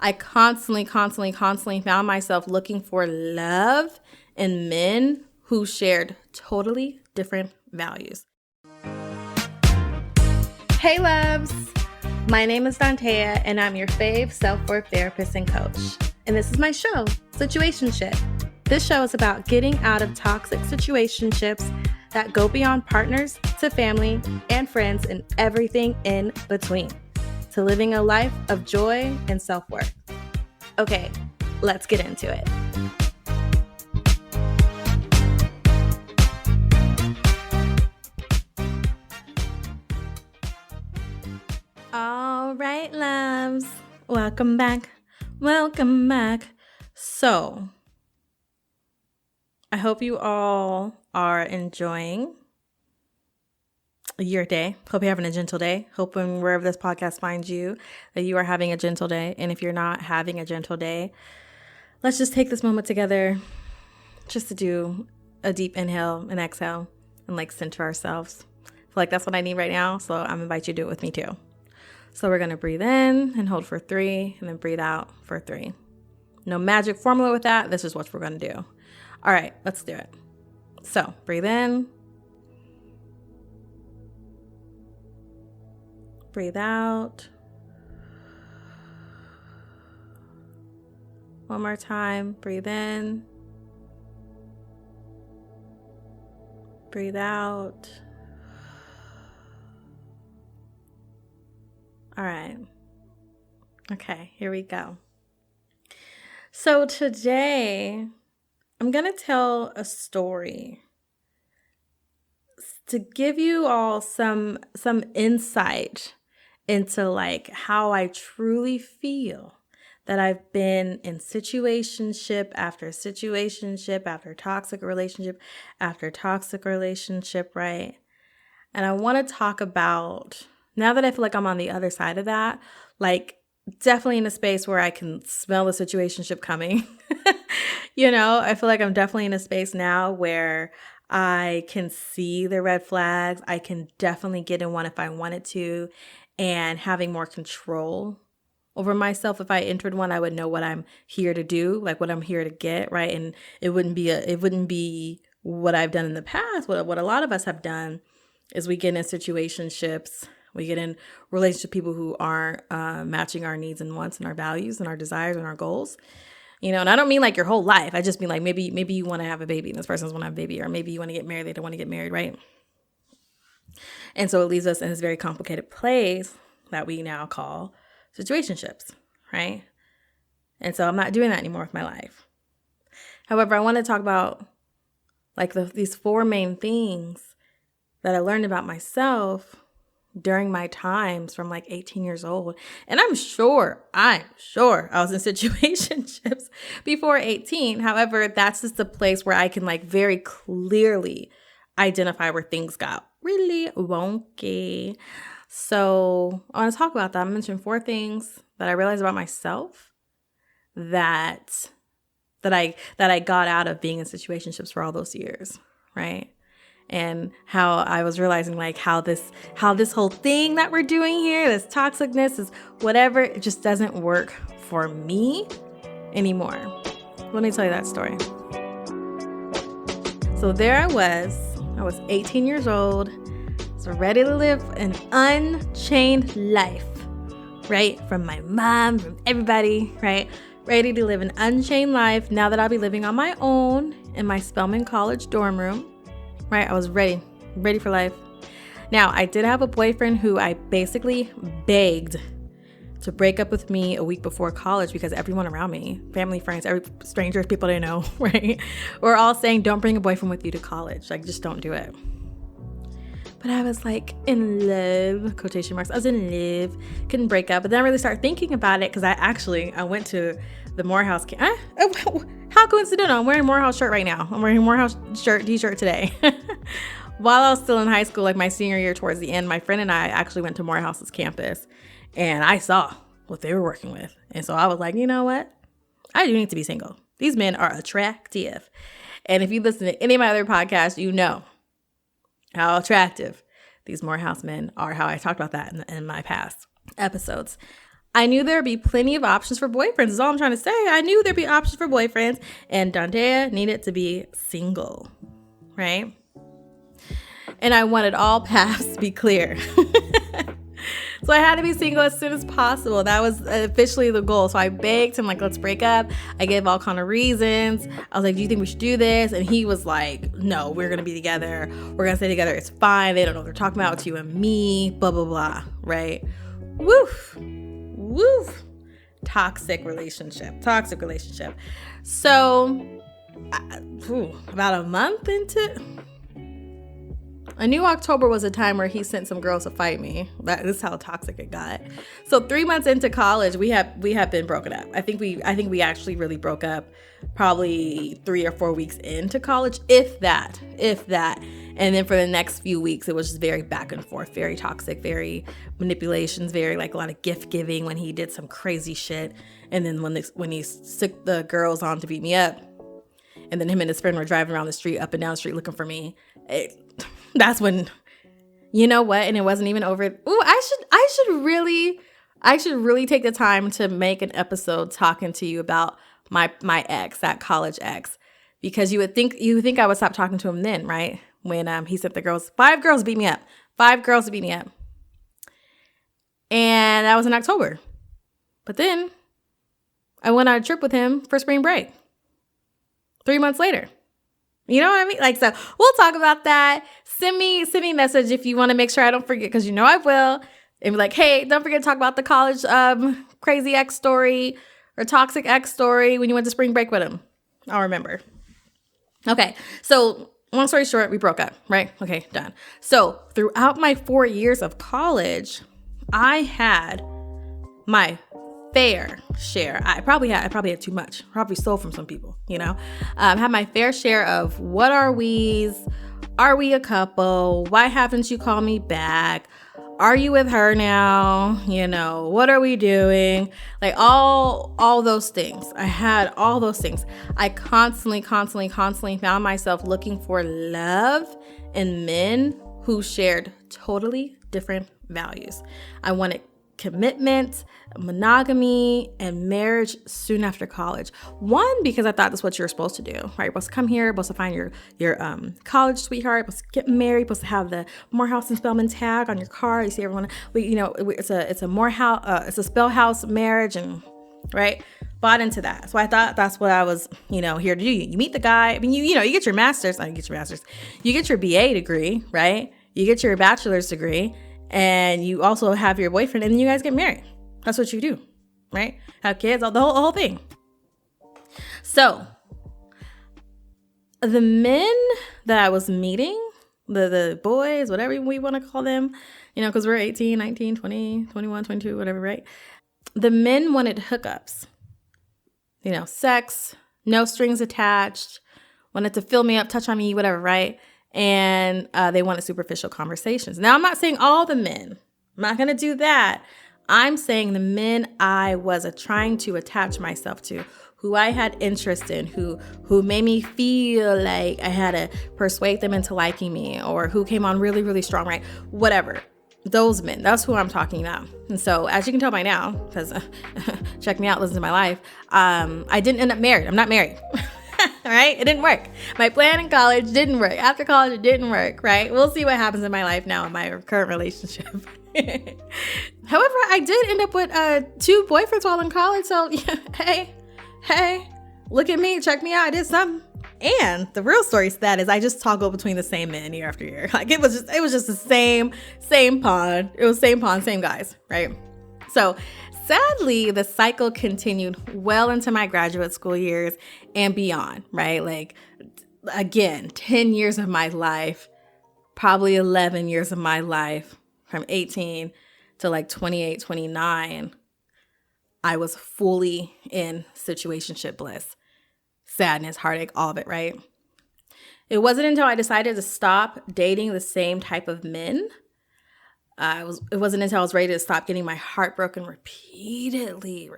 I constantly found myself looking for love in men who shared totally different values. Hey loves! My name is Dantea and I'm your fave self-worth therapist and coach. And this is my show, Situationship. This show is about getting out of toxic situationships that go beyond partners to family and friends and everything in between, to living a life of joy and self-worth. Okay, let's get into it. All right, loves. Welcome back. So, I hope you all are enjoying your day. Hope you're having a gentle day. Hoping wherever this podcast finds you, that you are having a gentle day. And if you're not having a gentle day, let's just take this moment together just to do a deep inhale and exhale and center ourselves. I feel like that's what I need right now. So I'm invite you to do it with me too. So we're going to breathe in and hold for 3 and then breathe out for 3. No magic formula with that. This is what we're going to do. All right, let's do it. So breathe in. Breathe out. One more time. Breathe in. Breathe out. All right. Okay, here we go. So today, I'm going to tell a story to give you all some insight into how I truly feel that I've been in situationship after situationship after toxic relationship, right? And I want to talk about, now that I feel like I'm on the other side of that, definitely in a space where I can smell the situationship coming. I feel like I'm definitely in a space now where I can see the red flags. I can definitely get in one if I wanted to, and having more control over myself. If I entered one, I would know what I'm here to do, what I'm here to get, right? And it wouldn't be what I've done in the past. What a lot of us have done is we get in situationships, we get in relationships with people who aren't matching our needs and wants and our values and our desires and our goals. And I don't mean your whole life. I just mean maybe you want to have a baby and this person doesn't want to have a baby, or maybe you want to get married, they don't want to get married, right? And so it leaves us in this very complicated place that we now call situationships, right? And so I'm not doing that anymore with my life. However, I want to talk about these 4 main things that I learned about myself during my times from 18 years old. And I'm sure I was in situationships before 18. However, that's just the place where I can very clearly identify where things got really wonky. So I want to talk about that. I mentioned 4 things that I realized about myself that I got out of being in situationships for all those years, right? And how I was realizing how this whole thing that we're doing here, this toxicness, is whatever, it just doesn't work for me anymore. Let me tell you that story. So there I was 18 years old, so ready to live an unchained life, right? From my mom, from everybody, right? Ready to live an unchained life now that I'll be living on my own in my Spelman College dorm room. Right, I was ready for life. Now, I did have a boyfriend who I basically begged to break up with me a week before college because everyone around me, family, friends, strangers, people I know, right, were all saying, don't bring a boyfriend with you to college. Just don't do it. But I was in love, quotation marks. I was in love, couldn't break up. But then I really started thinking about it because I went to the Morehouse camp. How coincidental. I'm wearing a Morehouse shirt right now. I'm wearing a Morehouse t-shirt today. While I was still in high school, my senior year towards the end, my friend and I actually went to Morehouse's campus and I saw what they were working with. And so I was like, you know what? I do need to be single. These men are attractive. And if you listen to any of my other podcasts, you know how attractive these Morehouse men are, how I talked about that in my past episodes. I knew there'd be plenty of options for boyfriends, is all I'm trying to say. I knew there'd be options for boyfriends, and Dante needed to be single, right? And I wanted all paths to be clear. So I had to be single as soon as possible. That was officially the goal. So I begged him, like, let's break up. I gave all kind of reasons. I was like, do you think we should do this? And he was like, no, we're going to be together. We're going to stay together. It's fine. They don't know what they're talking about. It's you and me, blah, blah, blah. Right? Woof. Woof. Toxic relationship. So about a month into... I knew October was a time where he sent some girls to fight me. This is how toxic it got. So 3 months into college, we have been broken up. I think we actually really broke up probably 3 or 4 weeks into college, if that. And then for the next few weeks, it was just very back and forth, very toxic, very manipulations, very like a lot of gift giving when he did some crazy shit. And then when he took the girls on to beat me up, and then him and his friend were driving around the street, up and down the street looking for me. That's when, you know what? And it wasn't even over. Ooh, I should really take the time to make an episode talking to you about my ex, that college ex, because you would think I would stop talking to him then, right? When he sent the girls, 5 girls beat me up, and that was in October. But then I went on a trip with him for spring break. 3 months later. You know what I mean? Like, so we'll talk about that. Send me a message if you want to make sure I don't forget, because you know I will. And be like, hey, don't forget to talk about the college crazy ex story or toxic ex story when you went to spring break with him. I'll remember. Okay, so long story short, we broke up, right? Okay, done. So throughout my 4 years of college, I had my fair share. I probably had too much. Probably stole from some people, you know. Had my fair share of what are we's? Are we a couple? Why haven't you called me back? Are you with her now? You know, what are we doing? Like all those things. I had all those things. I constantly found myself looking for love in men who shared totally different values. I wanted commitment, monogamy, and marriage soon after college. One, because I thought that's what you're supposed to do, right? You're supposed to come here, supposed to find your college sweetheart, supposed to get married, supposed to have the Morehouse and Spelman tag on your car. You see everyone, it's a Morehouse, it's a Spellhouse marriage, and right, bought into that. So I thought that's what I was, here to do. You meet the guy. I mean, you get your master's. You get your BA degree, right? You get your bachelor's degree. And you also have your boyfriend, and you guys get married. That's what you do, right? Have kids, the whole thing. So the men that I was meeting, the boys, whatever we want to call them, because we're 18, 19, 20, 21, 22, whatever, right? The men wanted hookups, sex, no strings attached, wanted to fill me up, touch on me, whatever, right? And they wanted superficial conversations. Now, I'm not saying all the men. I'm not going to do that. I'm saying the men I was trying to attach myself to, who I had interest in, who made me feel like I had to persuade them into liking me, or who came on really, really strong, right? Whatever. Those men, that's who I'm talking about. And so, as you can tell by now, because check me out, listen to my life, I didn't end up married. I'm not married. Right? It didn't work. My plan in college didn't work. After college, it didn't work, right? We'll see what happens in my life now in my current relationship. However, I did end up with 2 boyfriends while in college. So, hey, look at me. Check me out. I did something. And the real story to that is I just toggled between the same men year after year. Like it was just the same pond. It was same pond, same guys, right? So sadly, the cycle continued well into my graduate school years and beyond, right? Like, again, 10 years of my life, probably 11 years of my life, from 18 to like 28, 29, I was fully in situationship bliss. Sadness, heartache, all of it, right? It wasn't until I decided to stop dating the same type of men. It wasn't until I was ready to stop getting my heart broken repeatedly,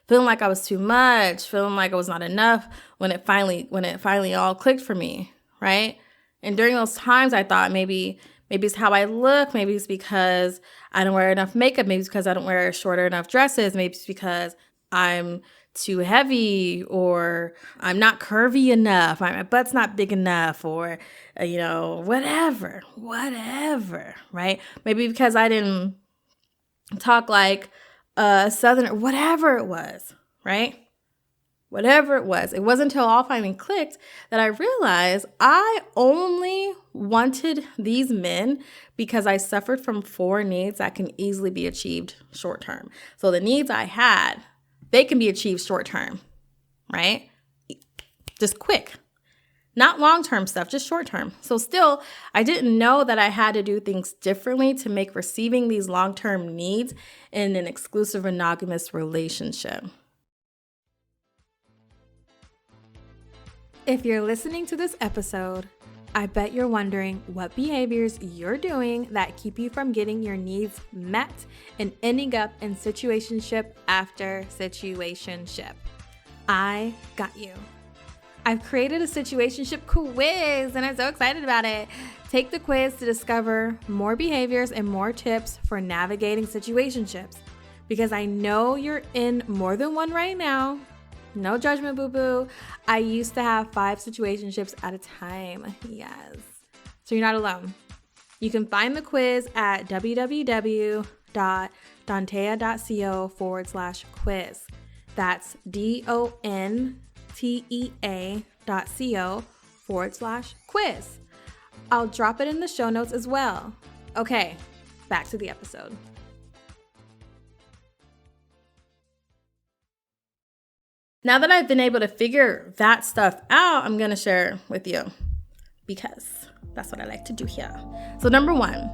feeling like I was too much, feeling like it was not enough, when it finally all clicked for me, right? And during those times, I thought maybe Maybe it's how I look. Maybe it's because I don't wear enough makeup. Maybe it's because I don't wear shorter enough dresses. Maybe it's because I'm too heavy, or I'm not curvy enough. My butt's not big enough, or, whatever, right? Maybe because I didn't talk like a Southerner, whatever it was, right? Whatever it was. It wasn't until all finally clicked that I realized I only wanted these men because I suffered from 4 needs that can easily be achieved short term. So the needs I had, they can be achieved short term, right? Just quick. Not long-term stuff, just short-term. So still, I didn't know that I had to do things differently to make receiving these long-term needs in an exclusive monogamous relationship. If you're listening to this episode, I bet you're wondering what behaviors you're doing that keep you from getting your needs met and ending up in situationship after situationship. I got you. I've created a situationship quiz and I'm so excited about it. Take the quiz to discover more behaviors and more tips for navigating situationships, because I know you're in more than one right now. No judgment, boo-boo. I used to have 5 situationships at a time. Yes. So you're not alone. You can find the quiz at www.dontea.co/quiz. That's dontea.co/quiz. I'll drop it in the show notes as well. Okay, back to the episode. Now that I've been able to figure that stuff out, I'm going to share with you, because that's what I like to do here. So number 1,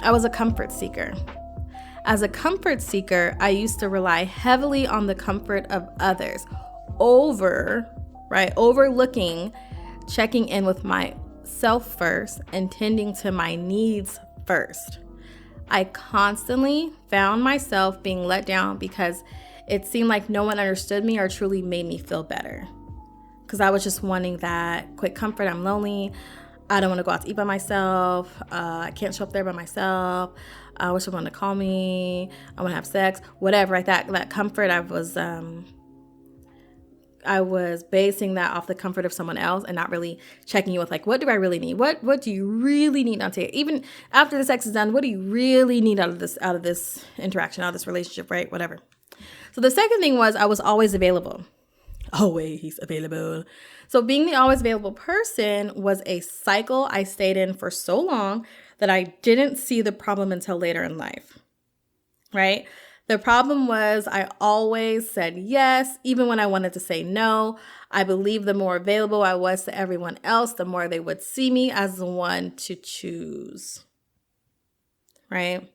I was a comfort seeker. As a comfort seeker, I used to rely heavily on the comfort of others overlooking checking in with myself first and tending to my needs first. I constantly found myself being let down because it seemed like no one understood me or truly made me feel better. Because I was just wanting that quick comfort. I'm lonely. I don't want to go out to eat by myself. I can't show up there by myself. I wish someone to call me. I want to have sex. Whatever, like that comfort. I was basing that off the comfort of someone else and not really checking in with, like, what do I really need? What do you really need, Dante? Even after the sex is done, what do you really need out of this interaction, out of this relationship, right? Whatever. So the second thing was I was always available. Always available. So being the always available person was a cycle I stayed in for so long that I didn't see the problem until later in life, right? The problem was I always said yes, even when I wanted to say no. I believed the more available I was to everyone else, the more they would see me as the one to choose, right?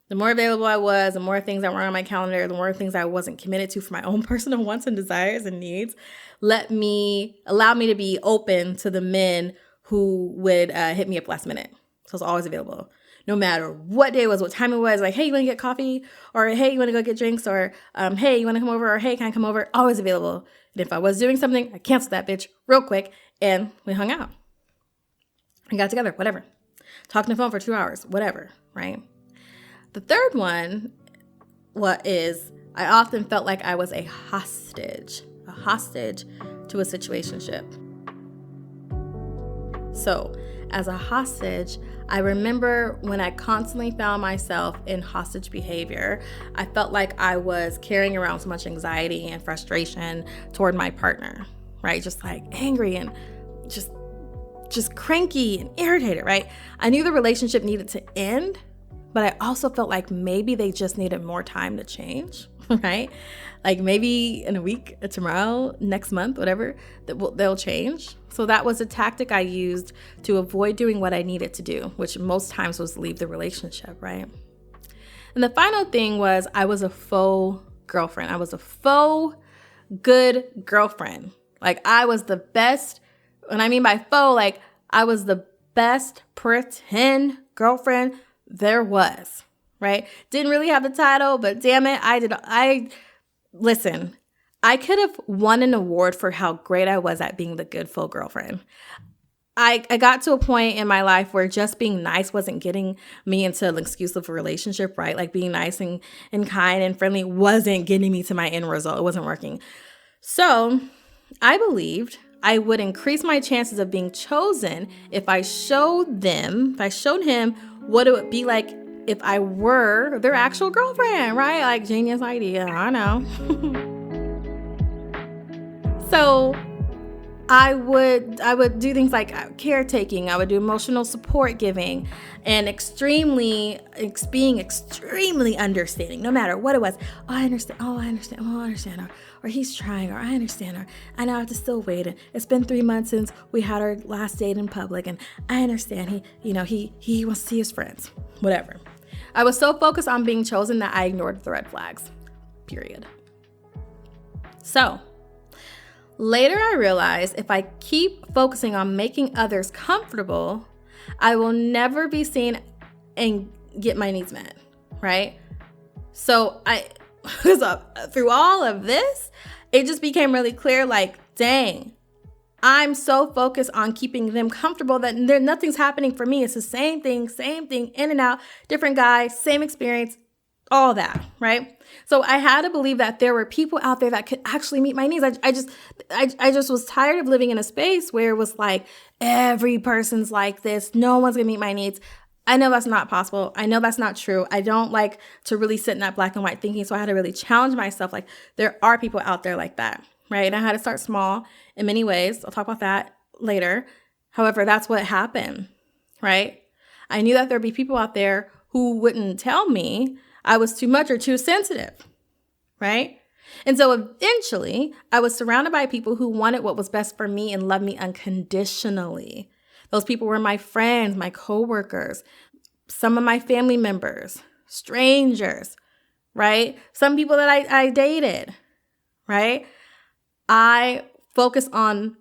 The more available I was, the more things that were on my calendar, the more things I wasn't committed to for my own personal wants and desires and needs, allowed me to be open to the men who would hit me up last minute. So I was always available. No matter what day it was, what time it was, like, hey, you want to get coffee? Or, hey, you want to go get drinks? Or, hey, you want to come over? Or, hey, can I come over? Always available. And if I was doing something, I canceled that bitch real quick and we hung out. We got together, whatever. Talked on the phone for 2 hours, whatever, right? The third one is I often felt like I was a hostage to a situationship. So as a hostage, I remember when I constantly found myself in hostage behavior, I felt like I was carrying around so much anxiety and frustration toward my partner, right? Just like angry and just cranky and irritated, right? I knew the relationship needed to end, but I also felt like maybe they just needed more time to change, right? Like maybe in a week, tomorrow, next month, whatever, they'll change. So that was a tactic I used to avoid doing what I needed to do, which most times was leave the relationship, right? And the final thing was I was a faux girlfriend. I was a faux good girlfriend. Like I was the best, and I mean by faux, like I was the best pretend girlfriend there was, right? Didn't really have the title, but damn it, listen, I could have won an award for how great I was at being the good full girlfriend. I got to a point in my life where just being nice wasn't getting me into an exclusive relationship, right? Like being nice and kind and friendly wasn't getting me to my end result. It wasn't working. So I believed I would increase my chances of being chosen if I showed him what it would be like if I were their actual girlfriend, right? Like, genius idea, I know. So I would do things like caretaking. I would do emotional support giving, and being extremely understanding, no matter what it was. Oh, I understand. Oh, I understand. Oh, I understand. Or he's trying. Or I understand. Or I know I have to still wait. And it's been 3 months since we had our last date in public, and I understand. He wants to see his friends. Whatever. I was so focused on being chosen that I ignored the red flags. Period. So later, I realized if I keep focusing on making others comfortable, I will never be seen and get my needs met, right? So through all of this, it just became really clear, like, dang, I'm so focused on keeping them comfortable that nothing's happening for me. It's the same thing, in and out, different guy, same experience, all that, right? So I had to believe that there were people out there that could actually meet my needs. I just was tired of living in a space where it was like, every person's like this. No one's gonna meet my needs. I know that's not possible. I know that's not true. I don't like to really sit in that black and white thinking. So I had to really challenge myself. Like, there are people out there like that, right? And I had to start small in many ways. I'll talk about that later. However, that's what happened, right? I knew that there'd be people out there who wouldn't tell me I was too much or too sensitive, right? And so eventually, I was surrounded by people who wanted what was best for me and loved me unconditionally. Those people were my friends, my coworkers, some of my family members, strangers, right? Some people that I dated, right? I focus on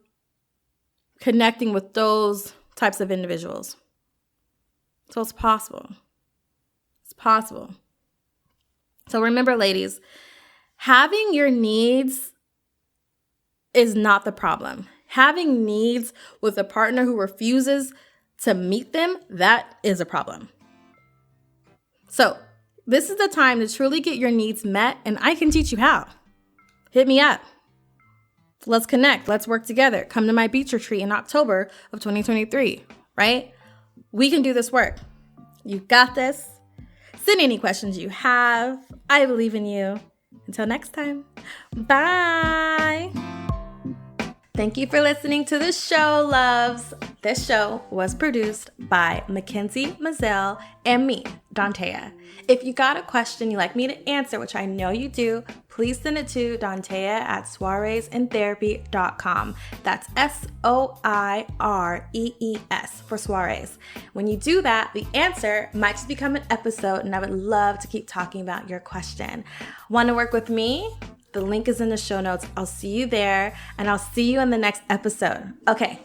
connecting with those types of individuals. So it's possible. It's possible. So remember, ladies, having your needs is not the problem. Having needs with a partner who refuses to meet them, that is a problem. So this is the time to truly get your needs met, and I can teach you how. Hit me up. Let's connect. Let's work together. Come to my beach retreat in October of 2023, right? We can do this work. You got this. Send any questions you have. I believe in you. Until next time. Bye. Thank you for listening to the show, loves. This show was produced by Mackenzie Mazzell and me, Dantea. If you got a question you'd like me to answer, which I know you do, please send it to dantea@soireesandtherapy.com. That's SOIREES for soirees. When you do that, the answer might just become an episode, and I would love to keep talking about your question. Want to work with me? The link is in the show notes. I'll see you there, and I'll see you in the next episode. Okay.